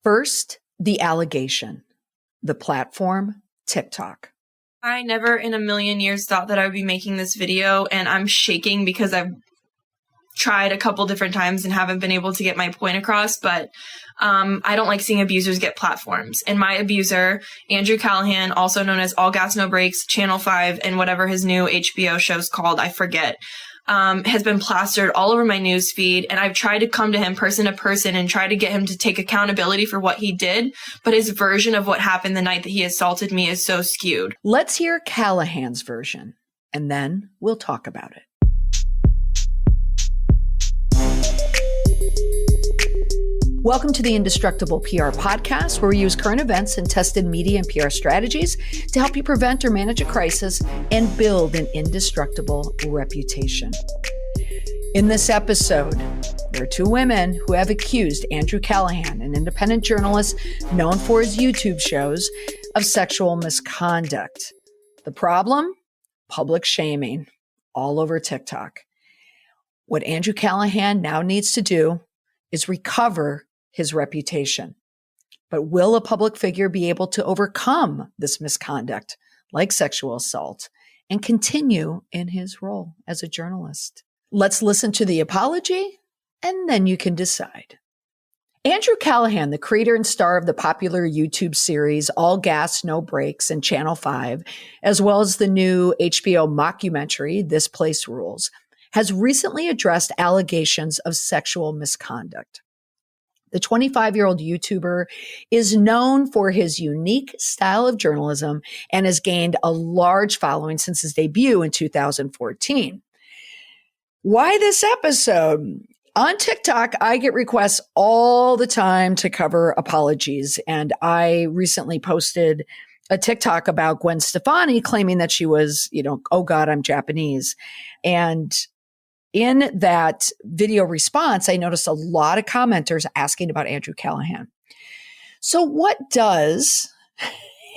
First, the allegation, the platform, TikTok. I never in a million years thought that I would be making this video, and I'm shaking because I've tried a couple different times and haven't been able to get my point across, but I don't like seeing abusers get platforms. And my abuser, Andrew Callaghan, also known as All Gas No Breaks, Channel 5, and whatever his new HBO show's called, I forget, has been plastered all over my news feed. And I've tried to come to him person to person and try to get him to take accountability for what he did. But his version of what happened the night that he assaulted me is so skewed. Let's hear Callaghan's version, and then we'll talk about it. Welcome to the Indestructible PR podcast, where we use current events and tested media and PR strategies to help you prevent or manage a crisis and build an indestructible reputation. In this episode, there are two women who have accused Andrew Callaghan, an independent journalist known for his YouTube shows, of sexual misconduct. The problem? Public shaming all over TikTok. What Andrew Callaghan now needs to do is recover his reputation. But will a public figure be able to overcome this misconduct, like sexual assault, and continue in his role as a journalist? Let's listen to the apology, and then you can decide. Andrew Callaghan, the creator and star of the popular YouTube series All Gas, No Breaks and Channel 5, as well as the new HBO mockumentary This Place Rules, has recently addressed allegations of sexual misconduct. The 25-year-old YouTuber is known for his unique style of journalism and has gained a large following since his debut in 2014. Why this episode? On TikTok, I get requests all the time to cover apologies, and I recently posted a TikTok about Gwen Stefani claiming that she was, oh God, I'm Japanese. And in that video response, I noticed a lot of commenters asking about Andrew Callaghan. So what does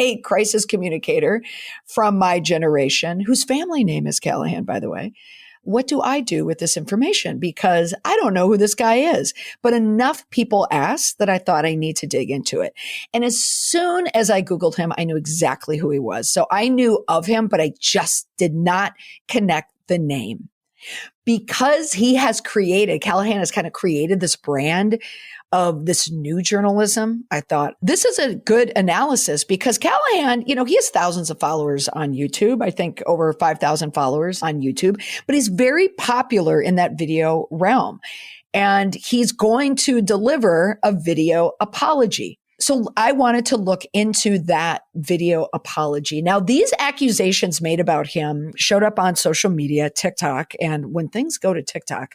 a crisis communicator from my generation, whose family name is Callaghan, by the way, what do I do with this information? Because I don't know who this guy is, but enough people asked that I thought I need to dig into it. And as soon as I Googled him, I knew exactly who he was. So I knew of him, but I just did not connect the name. Because Callaghan has kind of created this brand of this new journalism, I thought this is a good analysis because Callaghan, he has thousands of followers on YouTube. I think over 5,000 followers on YouTube, but he's very popular in that video realm. And he's going to deliver a video apology. So I wanted to look into that video apology. Now, these accusations made about him showed up on social media, TikTok, and when things go to TikTok,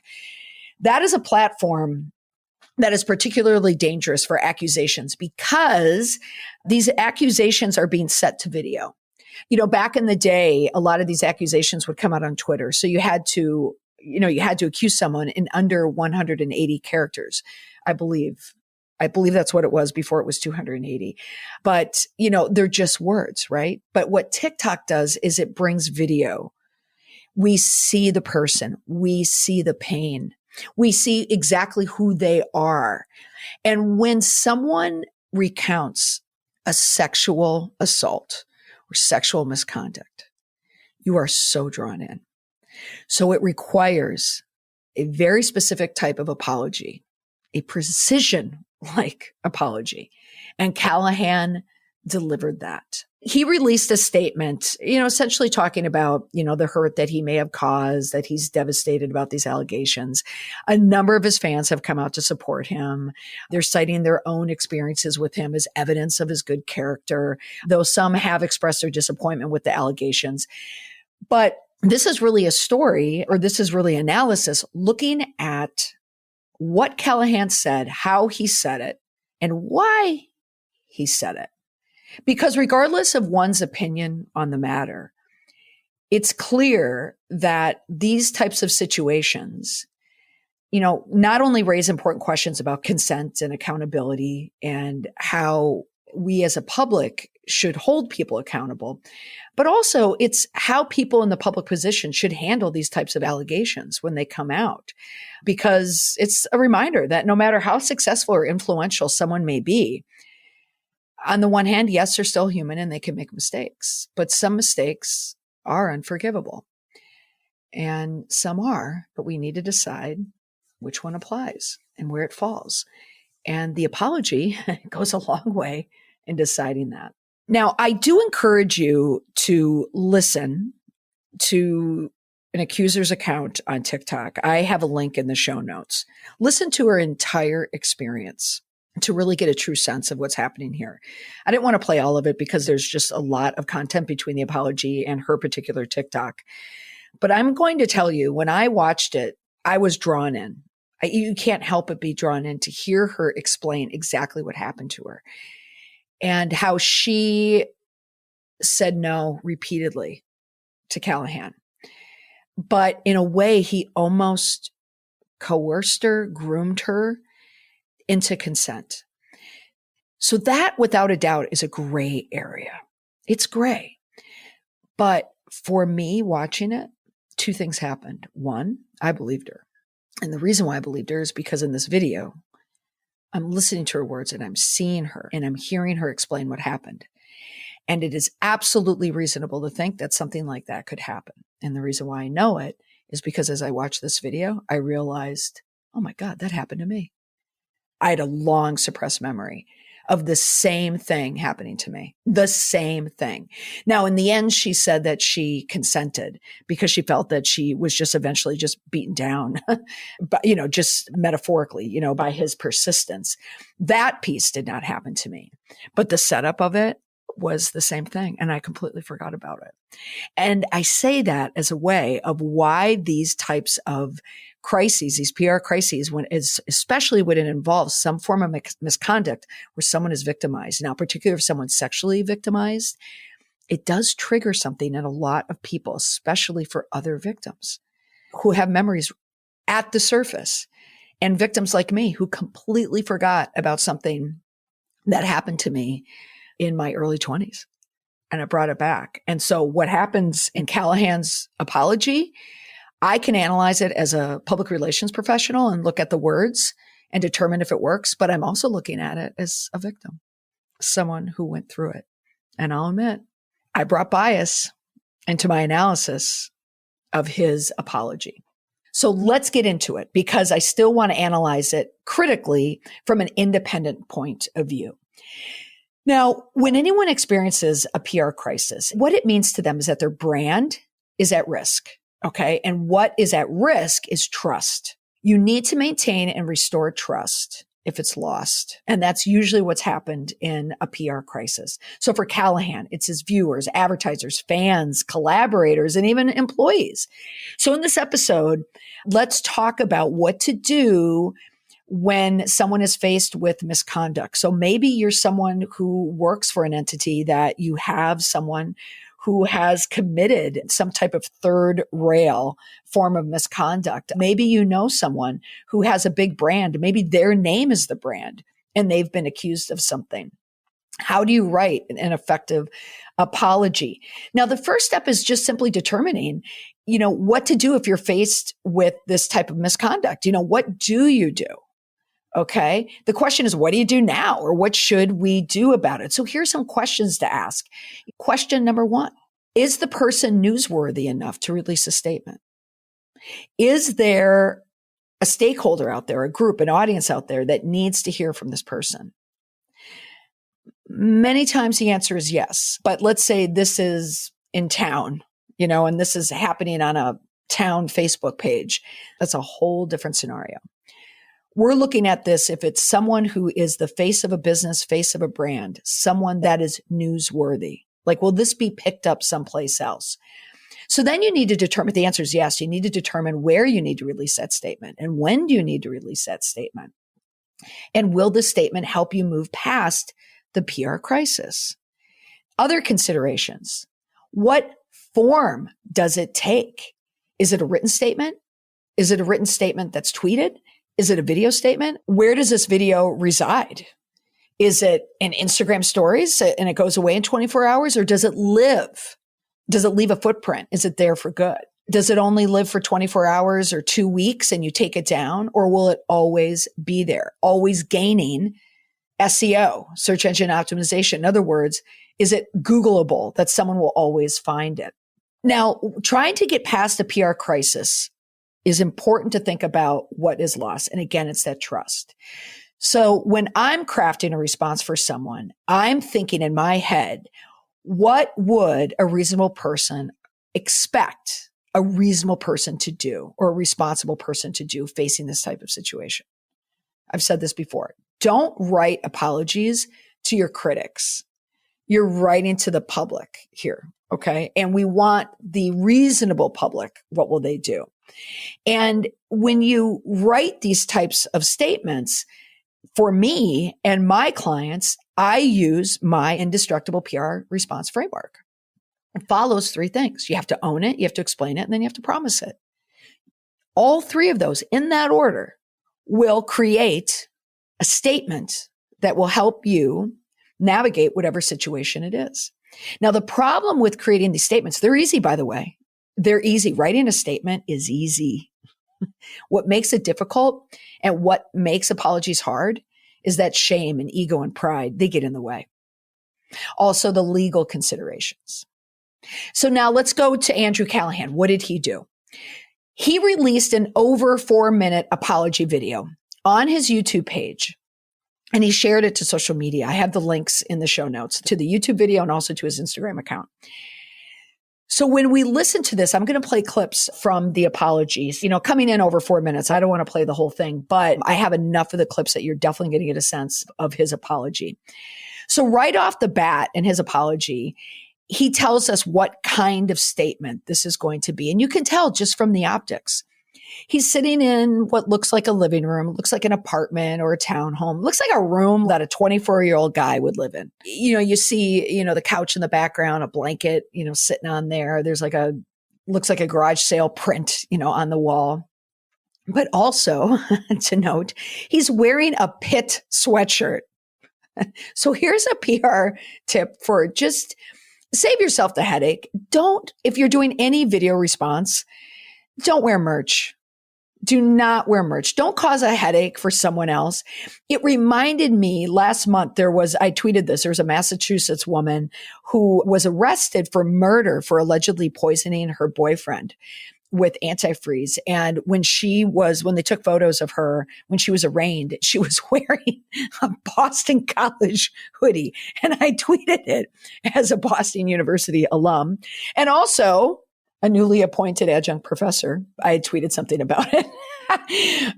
that is a platform that is particularly dangerous for accusations because these accusations are being set to video. Back in the day, a lot of these accusations would come out on Twitter. So you had to accuse someone in under 180 characters, I believe. I believe that's what it was before it was 280. But, they're just words, right? But what TikTok does is it brings video. We see the person. We see the pain. We see exactly who they are. And when someone recounts a sexual assault or sexual misconduct, you are so drawn in. So it requires a very specific type of apology, a precision-like apology. And Callaghan delivered that. He released a statement, essentially talking about, the hurt that he may have caused, that he's devastated about these allegations. A number of his fans have come out to support him. They're citing their own experiences with him as evidence of his good character, though some have expressed their disappointment with the allegations. But this is really a story, or this is really analysis looking at what Callaghan said, how he said it, and why he said it. Because regardless of one's opinion on the matter, it's clear that these types of situations, not only raise important questions about consent and accountability and how we as a public should hold people accountable, but also it's how people in the public position should handle these types of allegations when they come out, because it's a reminder that no matter how successful or influential someone may be, on the one hand, yes, they're still human and they can make mistakes, but some mistakes are unforgivable and some are, but we need to decide which one applies and where it falls. And the apology goes a long way in deciding that. Now, I do encourage you to listen to an accuser's account on TikTok. I have a link in the show notes. Listen to her entire experience to really get a true sense of what's happening here. I didn't want to play all of it because there's just a lot of content between the apology and her particular TikTok. But I'm going to tell you, when I watched it, I was drawn in. You can't help but be drawn in to hear her explain exactly what happened to her and how she said no repeatedly to Callaghan. But in a way, he almost coerced her, groomed her into consent. So that, without a doubt, is a gray area. It's gray. But for me watching it, two things happened. One, I believed her. And the reason why I believed her is because in this video, I'm listening to her words and I'm seeing her and I'm hearing her explain what happened. And it is absolutely reasonable to think that something like that could happen. And the reason why I know it is because as I watched this video, I realized, oh my God, that happened to me. I had a long suppressed memory of the same thing happening to me, the same thing. Now, in the end, she said that she consented because she felt that she was just eventually just beaten down, but, just metaphorically, by his persistence. That piece did not happen to me, but the setup of it was the same thing. And I completely forgot about it. And I say that as a way of why these types of crises, these PR crises, especially when it involves some form of misconduct where someone is victimized. Now, particularly if someone's sexually victimized, it does trigger something in a lot of people, especially for other victims who have memories at the surface, and victims like me who completely forgot about something that happened to me in my early 20s. And I brought it back. And so what happens in Callaghan's apology, I can analyze it as a public relations professional and look at the words and determine if it works. But I'm also looking at it as a victim, someone who went through it. And I'll admit, I brought bias into my analysis of his apology. So let's get into it because I still want to analyze it critically from an independent point of view. Now, when anyone experiences a PR crisis, what it means to them is that their brand is at risk. Okay. And what is at risk is trust. You need to maintain and restore trust if it's lost. And that's usually what's happened in a PR crisis. So for Callaghan, it's his viewers, advertisers, fans, collaborators, and even employees. So in this episode, let's talk about what to do when someone is faced with misconduct. So maybe you're someone who works for an entity that you have someone who has committed some type of third rail form of misconduct. Maybe you know someone who has a big brand. Maybe their name is the brand and they've been accused of something. How do you write an effective apology? Now, the first step is just simply determining, what to do if you're faced with this type of misconduct. What do you do? Okay. The question is, what do you do now? Or what should we do about it? So here's some questions to ask. Question number one, is the person newsworthy enough to release a statement? Is there a stakeholder out there, a group, an audience out there that needs to hear from this person? Many times the answer is yes. But let's say this is in town, and this is happening on a town Facebook page. That's a whole different scenario. We're looking at this if it's someone who is the face of a business, face of a brand, someone that is newsworthy. Like, will this be picked up someplace else? So then you need to determine, the answer is yes, you need to determine where you need to release that statement and when do you need to release that statement? And will the statement help you move past the PR crisis? Other considerations. What form does it take? Is it a written statement? Is it a written statement that's tweeted? Is it a video statement? Where does this video reside? Is it in Instagram stories and it goes away in 24 hours, or does it live? Does it leave a footprint? Is it there for good? Does it only live for 24 hours or 2 weeks and you take it down, or will it always be there, always gaining SEO, search engine optimization? In other words, is it Googleable that someone will always find it? Now, trying to get past a PR crisis is important to think about what is lost. And again, it's that trust. So when I'm crafting a response for someone, I'm thinking in my head, what would a reasonable person expect a reasonable person to do, or a responsible person to do facing this type of situation? I've said this before. Don't write apologies to your critics. You're writing to the public here. Okay. And we want the reasonable public. What will they do? And when you write these types of statements, for me and my clients, I use my indestructible PR response framework. It follows 3 things. You have to own it, you have to explain it, and then you have to promise it. All 3 of those in that order will create a statement that will help you navigate whatever situation it is. Now, the problem with creating these statements, they're easy, by the way. They're easy. Writing a statement is easy. What makes it difficult and what makes apologies hard is that shame and ego and pride, they get in the way. Also, the legal considerations. So now let's go to Andrew Callaghan. What did he do? He released an over 4-minute apology video on his YouTube page, and he shared it to social media. I have the links in the show notes to the YouTube video and also to his Instagram account. So when we listen to this, I'm going to play clips from the apologies, coming in over 4 minutes. I don't want to play the whole thing, but I have enough of the clips that you're definitely going to get a sense of his apology. So right off the bat in his apology, he tells us what kind of statement this is going to be. And you can tell just from the optics. He's sitting in what looks like a living room, looks like an apartment or a townhome, looks like a room that a 24-year-old guy would live in. You see, the couch in the background, a blanket, sitting on there. There's looks like a garage sale print, on the wall. But also to note, he's wearing a Pitt sweatshirt. So here's a PR tip for just save yourself the headache. If you're doing any video response, don't wear merch. Do not wear merch. Don't cause a headache for someone else. It reminded me last month, I tweeted this, there was a Massachusetts woman who was arrested for murder for allegedly poisoning her boyfriend with antifreeze. And when they took photos of her, when she was arraigned, she was wearing a Boston College hoodie. And I tweeted it as a Boston University alum. And also, a newly appointed adjunct professor. I had tweeted something about it.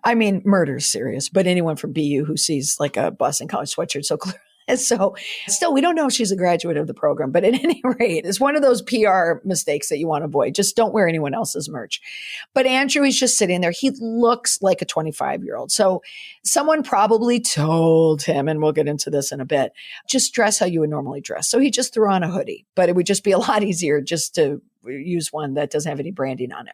I mean, murder is serious, but anyone from BU who sees like a Boston College sweatshirt so clear. So still, we don't know if she's a graduate of the program, but at any rate, it's one of those PR mistakes that you want to avoid. Just don't wear anyone else's merch. But Andrew, he's just sitting there. He looks like a 25-year-old. So someone probably told him, and we'll get into this in a bit, just dress how you would normally dress. So he just threw on a hoodie, but it would just be a lot easier just to use one that doesn't have any branding on it.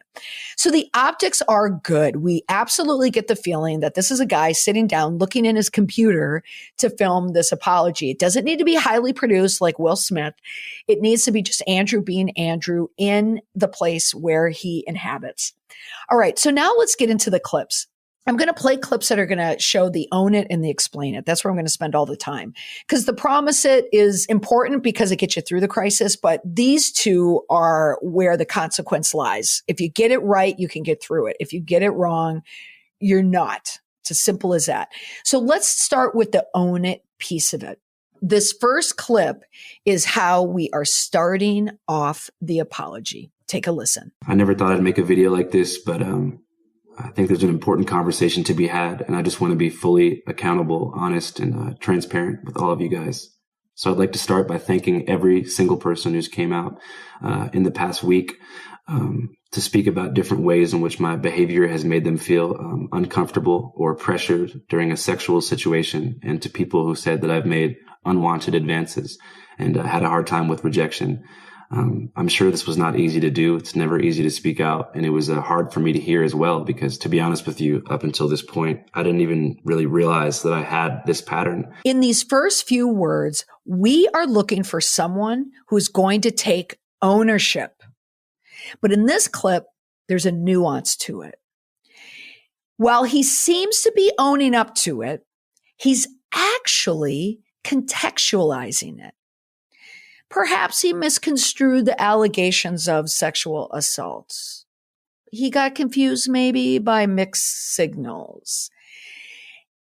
So the optics are good. We absolutely get the feeling that this is a guy sitting down, looking in his computer to film this apology. It doesn't need to be highly produced like Will Smith. It needs to be just Andrew being Andrew in the place where he inhabits. All right. So now let's get into the clips. I'm going to play clips that are going to show the own it and the explain it. That's where I'm going to spend all the time, because the promise it is important because it gets you through the crisis. But these 2 are where the consequence lies. If you get it right, you can get through it. If you get it wrong, you're not. It's as simple as that. So let's start with the own it piece of it. This first clip is how we are starting off the apology. Take a listen. I never thought I'd make a video like this, but I think there's an important conversation to be had, and I just want to be fully accountable, honest, and transparent with all of you guys. So I'd like to start by thanking every single person who's came out in the past week to speak about different ways in which my behavior has made them feel uncomfortable or pressured during a sexual situation, and to people who said that I've made unwanted advances and had a hard time with rejection. I'm sure this was not easy to do. It's never easy to speak out. And it was hard for me to hear as well, because to be honest with you, up until this point, I didn't even really realize that I had this pattern. In these first few words, we are looking for someone who's going to take ownership. But in this clip, there's a nuance to it. While he seems to be owning up to it, he's actually contextualizing it. Perhaps he misconstrued the allegations of sexual assaults. He got confused maybe by mixed signals.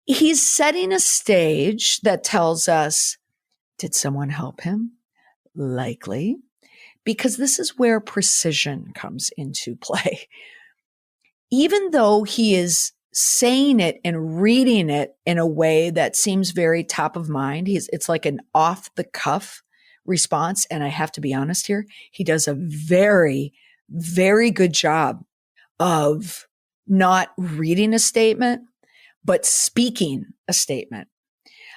He's setting a stage that tells us, did someone help him? Likely, because this is where precision comes into play. Even though he is saying it and reading it in a way that seems very top of mind, it's like an off the cuff response. And I have to be honest here, he does a very, very good job of not reading a statement, but speaking a statement.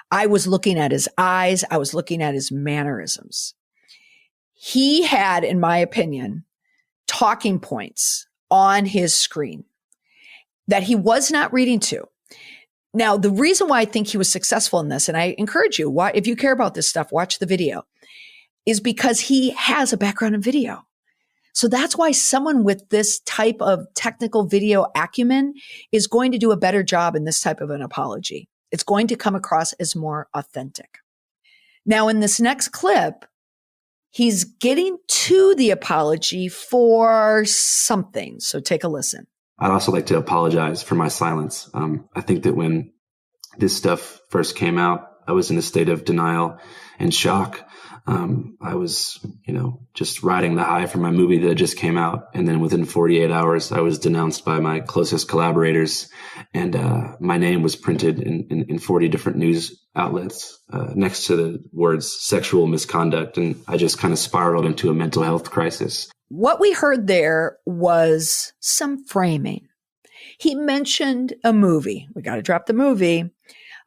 I was looking at his eyes. I was looking at his mannerisms. He had, in my opinion, talking points on his screen that he was not reading to. Now, the reason why I think he was successful in this, and I encourage you, if you care about this stuff, watch the video, is because he has a background in video. So that's why someone with this type of technical video acumen is going to do a better job in this type of an apology. It's going to come across as more authentic. Now, in this next clip, he's getting to the apology for something. So take a listen. I'd also like to apologize for my silence. I think that when this stuff first came out, I was in a state of denial and shock. I was, just riding the high from my movie that just came out. And then within 48 hours, I was denounced by my closest collaborators. And my name was printed in 40 different news outlets next to the words sexual misconduct. And I just kind of spiraled into a mental health crisis. What we heard there was some framing. He mentioned a movie. We got to drop the movie.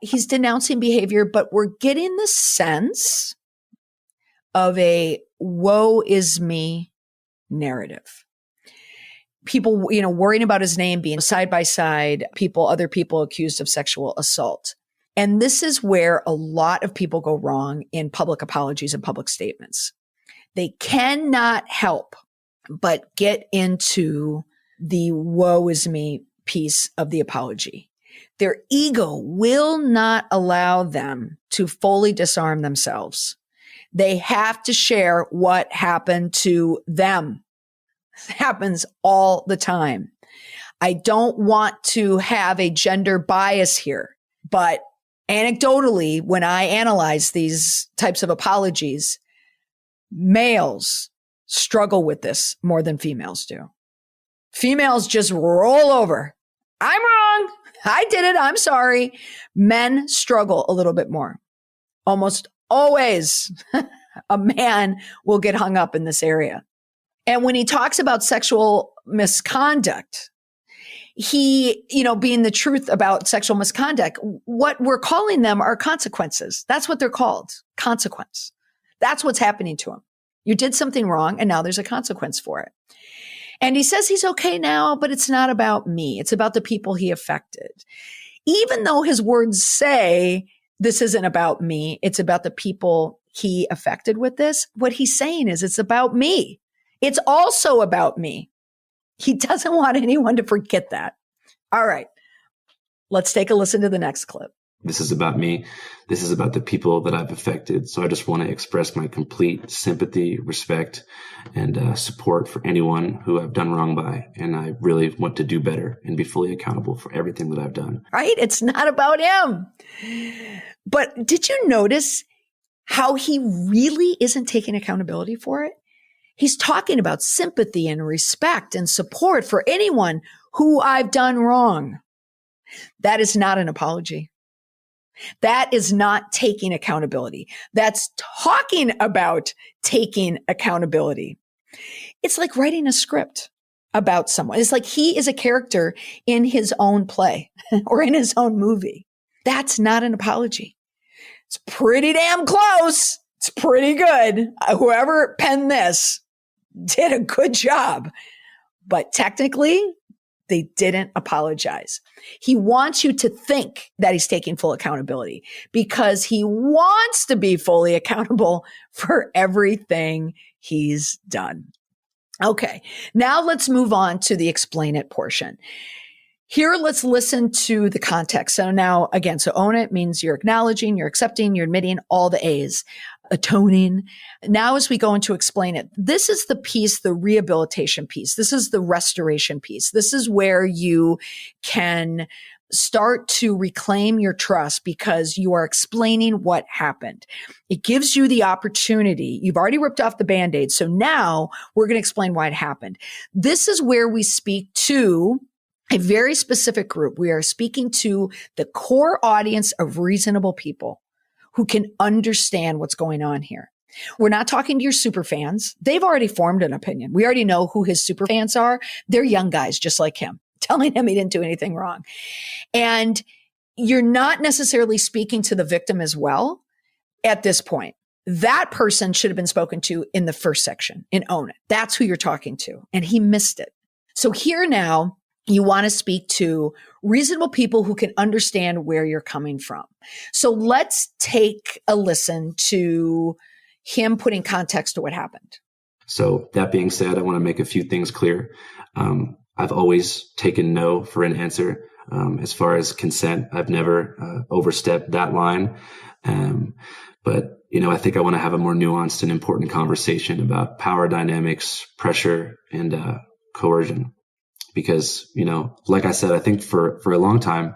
He's denouncing behavior, but we're getting the sense of a woe is me narrative. People, worrying about his name being side by side, other people accused of sexual assault. And this is where a lot of people go wrong in public apologies and public statements. They cannot help but get into the woe is me piece of the apology. Their ego will not allow them to fully disarm themselves. They have to share what happened to them. It happens all the time. I don't want to have a gender bias here, but anecdotally, when I analyze these types of apologies, males struggle with this more than females do. Females just roll over. I'm wrong. I did it. I'm sorry. Men struggle a little bit more. Almost always a man will get hung up in this area. And when he talks about sexual misconduct, he, being the truth about sexual misconduct, what we're calling them are consequences. That's what they're called. Consequence. That's what's happening to him. You did something wrong and now there's a consequence for it. And he says he's okay now, but it's not about me. It's about the people he affected. Even though his words say this isn't about me, it's about the people he affected with this. What he's saying is it's about me. It's also about me. He doesn't want anyone to forget that. All right. Let's take a listen to the next clip. This is about me. This is about the people that I've affected. So I just want to express my complete sympathy, respect, and support for anyone who I've done wrong by. And I really want to do better and be fully accountable for everything that I've done. Right? It's not about him. But did you notice how he really isn't taking accountability for it? He's talking about sympathy and respect and support for anyone who I've done wrong. That is not an apology. That is not taking accountability. That's talking about taking accountability. It's like writing a script about someone. It's like he is a character in his own play or in his own movie. That's not an apology. It's pretty damn close, It's pretty good. Whoever penned this did a good job. But technically, they didn't apologize. He wants you to think that he's taking full accountability because he wants to be fully accountable for everything he's done. Okay, now let's move on to the explain it portion. Here, let's listen to the context. So now, again, so own it means you're acknowledging, you're accepting, you're admitting all the A's, atoning. Now, as we go into explain it, this is the piece, the rehabilitation piece. This is the restoration piece. This is where you can start to reclaim your trust because you are explaining what happened. It gives you the opportunity. You've already ripped off the Band-Aid. So now we're going to explain why it happened. This is where we speak to a very specific group. We are speaking to the core audience of reasonable people who can understand what's going on here. We're not talking to your super fans. They've already formed an opinion. We already know who his super fans are. They're young guys just like him, telling him he didn't do anything wrong. And you're not necessarily speaking to the victim as well at this point. That person should have been spoken to in the first section in Own It. That's who you're talking to. And he missed it. So here now, you want to speak to reasonable people who can understand where you're coming from. So let's take a listen to him putting context to what happened. So that being said, I want to make a few things clear. I've always taken no for an answer. As far as consent, I've never overstepped that line. But, I think I want to have a more nuanced and important conversation about power dynamics, pressure, and coercion. Because, like I said, I think for a long time,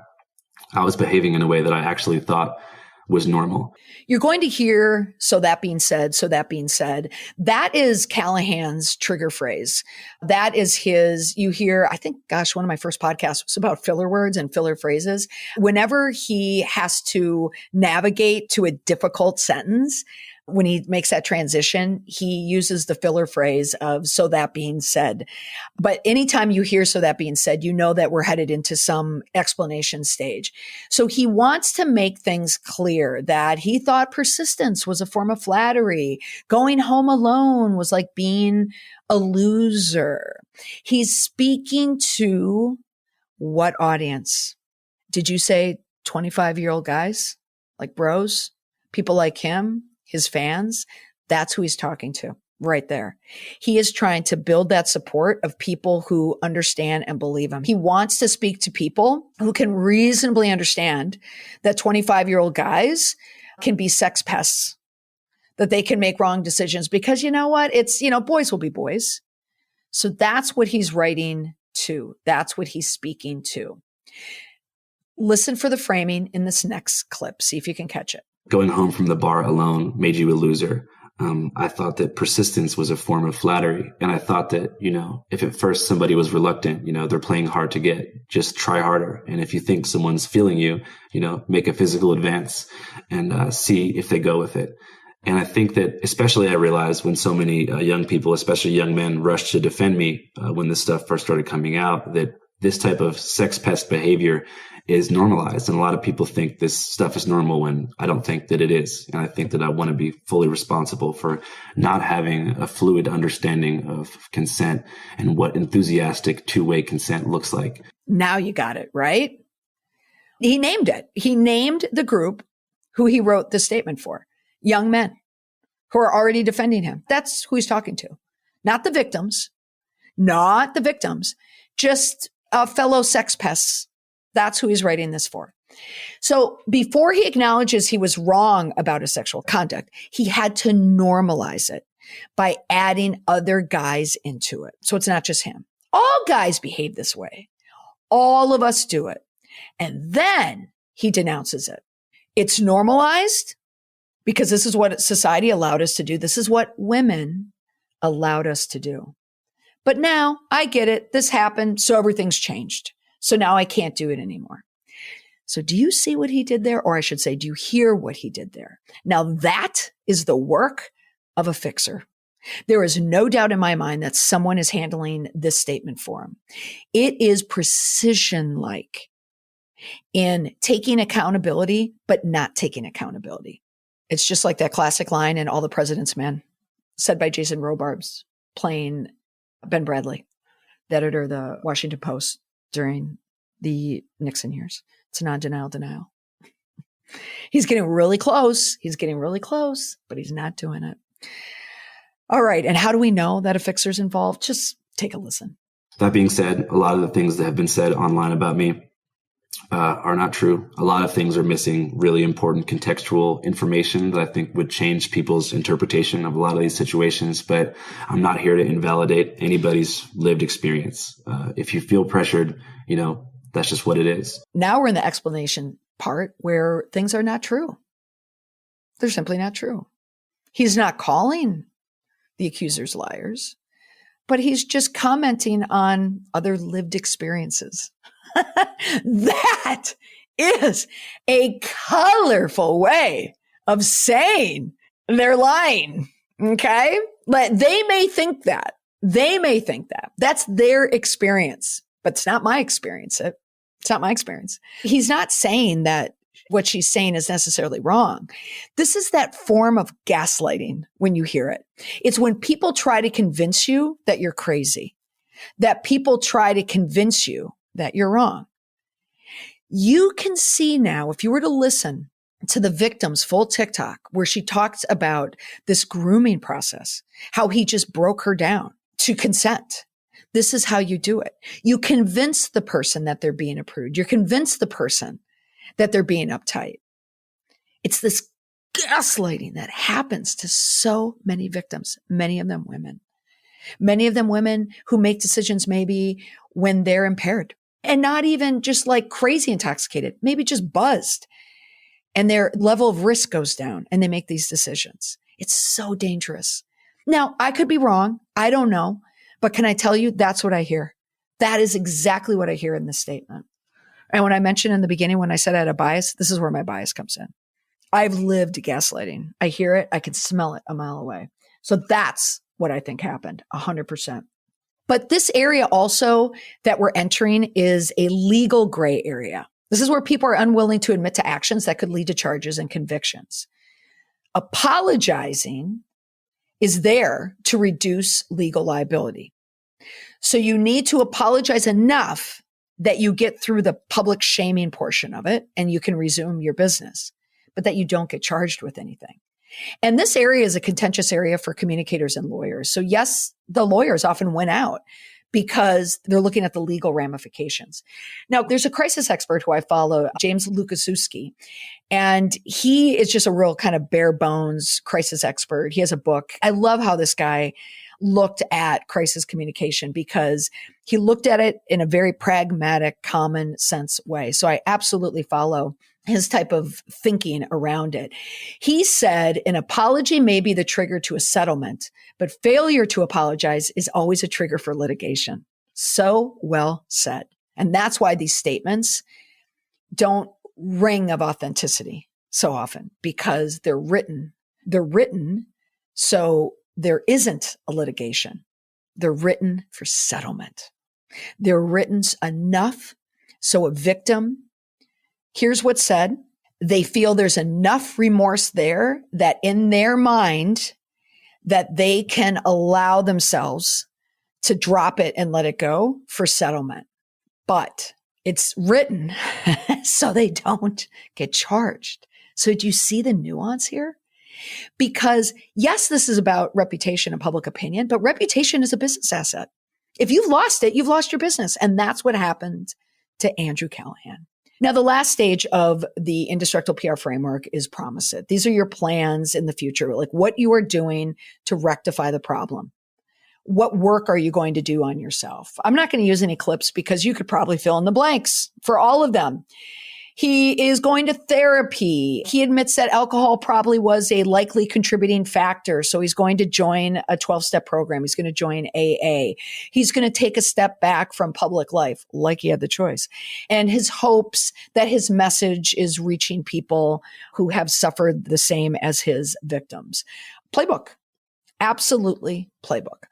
I was behaving in a way that I actually thought was normal. You're going to hear, so that being said, that is Callaghan's trigger phrase. That is you hear, I think, one of my first podcasts was about filler words and filler phrases. Whenever he has to navigate to a difficult sentence, when he makes that transition, he uses the filler phrase of, so that being said. But anytime you hear, so that being said, you know that we're headed into some explanation stage. So he wants to make things clear that he thought persistence was a form of flattery. Going home alone was like being a loser. He's speaking to what audience? Did you say 25-year-old guys? Like bros? People like him? His fans? That's who he's talking to right there. He is trying to build that support of people who understand and believe him. He wants to speak to people who can reasonably understand that 25-year-old guys can be sex pests, that they can make wrong decisions because you know what? It's, boys will be boys. So that's what he's writing to. That's what he's speaking to. Listen for the framing in this next clip. See if you can catch it. Going home from the bar alone made you a loser. I thought that persistence was a form of flattery. And I thought that, if at first somebody was reluctant, they're playing hard to get, just try harder. And if you think someone's feeling you, make a physical advance and see if they go with it. And I think that especially I realized when so many young people, especially young men, rushed to defend me when this stuff first started coming out, that this type of sex pest behavior is normalized. And a lot of people think this stuff is normal when I don't think that it is. And I think that I want to be fully responsible for not having a fluid understanding of consent and what enthusiastic two-way consent looks like. Now you got it, right? He named it. He named the group who he wrote the statement for. Young men who are already defending him. That's who he's talking to. Not the victims. Just fellow sex pests. That's who he's writing this for. So before he acknowledges he was wrong about his sexual conduct, he had to normalize it by adding other guys into it. So it's not just him. All guys behave this way. All of us do it. And then he denounces it. It's normalized because this is what society allowed us to do. This is what women allowed us to do. But now I get it. This happened. So everything's changed. So now I can't do it anymore. So do you see what he did there? Or I should say, do you hear what he did there? Now that is the work of a fixer. There is no doubt in my mind that someone is handling this statement for him. It is precision-like in taking accountability, but not taking accountability. It's just like that classic line in All the President's Men, said by Jason Robarbs, playing Ben Bradley, the editor of the Washington Post during the Nixon years. It's non-denial denial. He's getting really close. But he's not doing it. All right. And how do we know that a fixer's involved? Just take a listen. That being said, a lot of the things that have been said online about me are not true. A lot of things are missing really important contextual information that I think would change people's interpretation of a lot of these situations. But I'm not here to invalidate anybody's lived experience. If you feel pressured, that's just what it is. Now we're in the explanation part where things are not true. They're simply not true. He's not calling the accusers liars, but he's just commenting on other lived experiences. That is a colorful way of saying they're lying. Okay. But they may think that. That's their experience, but it's not my experience. It's not my experience. He's not saying that what she's saying is necessarily wrong. This is that form of gaslighting when you hear it. It's when people try to convince you that you're crazy, that people try to convince you that you're wrong. You can see now, if you were to listen to the victim's full TikTok, where she talks about this grooming process, how he just broke her down to consent. This is how you do it. You convince the person that they're being a prude. You convince the person that they're being uptight. It's this gaslighting that happens to so many victims, many of them women who make decisions maybe when they're impaired and not even just like crazy intoxicated, maybe just buzzed, and their level of risk goes down and they make these decisions. It's so dangerous. Now, I could be wrong. I don't know. But can I tell you, that's what I hear. That is exactly what I hear in this statement. And when I mentioned in the beginning, when I said I had a bias, this is where my bias comes in. I've lived gaslighting. I hear it. I can smell it a mile away. So that's what I think happened, 100%. But this area also that we're entering is a legal gray area. This is where people are unwilling to admit to actions that could lead to charges and convictions. Apologizing is there to reduce legal liability. So you need to apologize enough that you get through the public shaming portion of it and you can resume your business, but that you don't get charged with anything. And this area is a contentious area for communicators and lawyers. So yes, the lawyers often win out because they're looking at the legal ramifications. Now, there's a crisis expert who I follow, James Lukaszewski, and he is just a real kind of bare bones crisis expert. He has a book. I love how this guy looked at crisis communication because he looked at it in a very pragmatic, common sense way. So I absolutely follow his type of thinking around it. He said an apology may be the trigger to a settlement, but failure to apologize is always a trigger for litigation. So well said. And that's why these statements don't ring of authenticity so often, because they're written so there isn't a litigation. They're written for settlement. They're written enough so a victim, here's what's said, they feel there's enough remorse there that in their mind that they can allow themselves to drop it and let it go for settlement. But it's written so they don't get charged. So do you see the nuance here? Because yes, this is about reputation and public opinion, but reputation is a business asset. If you've lost it, you've lost your business. And that's what happened to Andrew Callaghan. Now, the last stage of the indestructible PR framework is promise it. These are your plans in the future, like what you are doing to rectify the problem. What work are you going to do on yourself? I'm not going to use any clips because you could probably fill in the blanks for all of them. He is going to therapy. He admits that alcohol probably was a likely contributing factor. So he's going to join a 12-step program. He's going to join AA. He's going to take a step back from public life, like he had the choice. And his hopes that his message is reaching people who have suffered the same as his victims. Playbook. Absolutely playbook.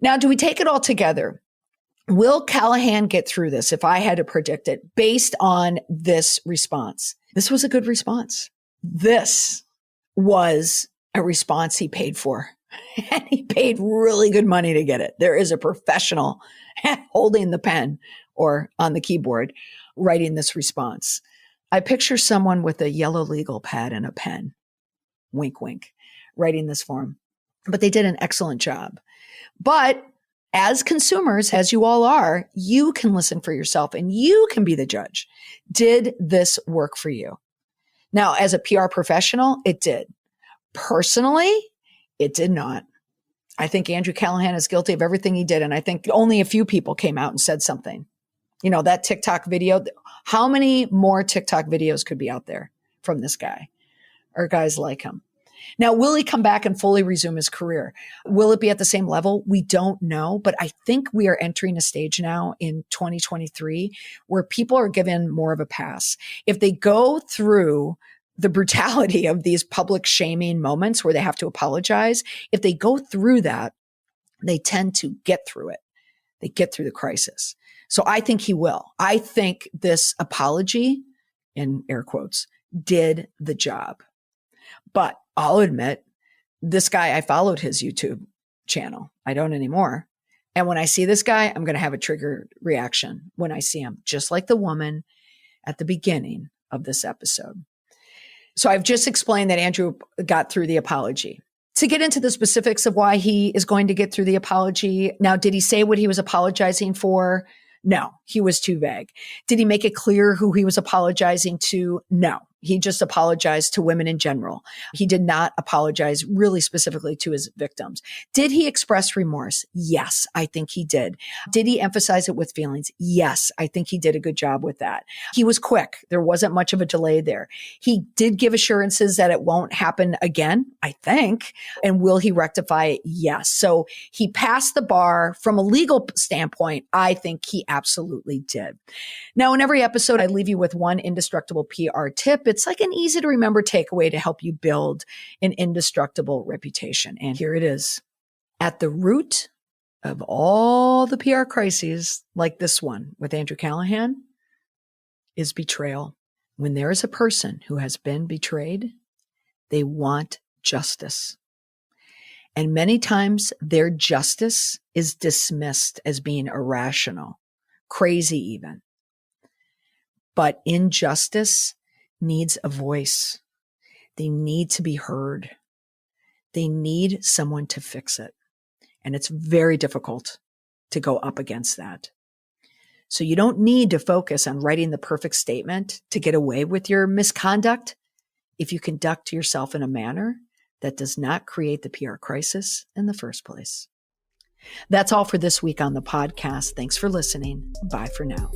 Now, do we take it all together? Will Callaghan get through this if I had to predict it based on this response? This was a good response. This was a response he paid for. And he paid really good money to get it. There is a professional holding the pen or on the keyboard writing this response. I picture someone with a yellow legal pad and a pen, wink, wink, writing this for him. But they did an excellent job. But as consumers, as you all are, you can listen for yourself and you can be the judge. Did this work for you? Now, as a PR professional, it did. Personally, it did not. I think Andrew Callaghan is guilty of everything he did. And I think only a few people came out and said something. You know, that TikTok video, how many more TikTok videos could be out there from this guy or guys like him? Now, will he come back and fully resume his career? Will it be at the same level? We don't know. But I think we are entering a stage now in 2023 where people are given more of a pass. If they go through the brutality of these public shaming moments where they have to apologize, if they go through that, they tend to get through it. They get through the crisis. So I think he will. I think this apology, in air quotes, did the job. But I'll admit, this guy, I followed his YouTube channel. I don't anymore. And when I see this guy, I'm going to have a trigger reaction when I see him, just like the woman at the beginning of this episode. So I've just explained that Andrew got through the apology. To get into the specifics of why he is going to get through the apology. Now, did he say what he was apologizing for? No, he was too vague. Did he make it clear who he was apologizing to? No. He just apologized to women in general. He did not apologize really specifically to his victims. Did he express remorse? Yes, I think he did. Did he emphasize it with feelings? Yes, I think he did a good job with that. He was quick. There wasn't much of a delay there. He did give assurances that it won't happen again, I think. And will he rectify it? Yes. So he passed the bar from a legal standpoint. I think he absolutely did. Now, in every episode, I leave you with one indestructible PR tip. It's like an easy to remember takeaway to help you build an indestructible reputation. And here it is. At the root of all the PR crises, like this one with Andrew Callaghan, is betrayal. When there is a person who has been betrayed, they want justice. And many times their justice is dismissed as being irrational, crazy even. But injustice needs a voice. They need to be heard. They need someone to fix it. And it's very difficult to go up against that. So you don't need to focus on writing the perfect statement to get away with your misconduct if you conduct yourself in a manner that does not create the PR crisis in the first place. That's all for this week on the podcast. Thanks for listening. Bye for now.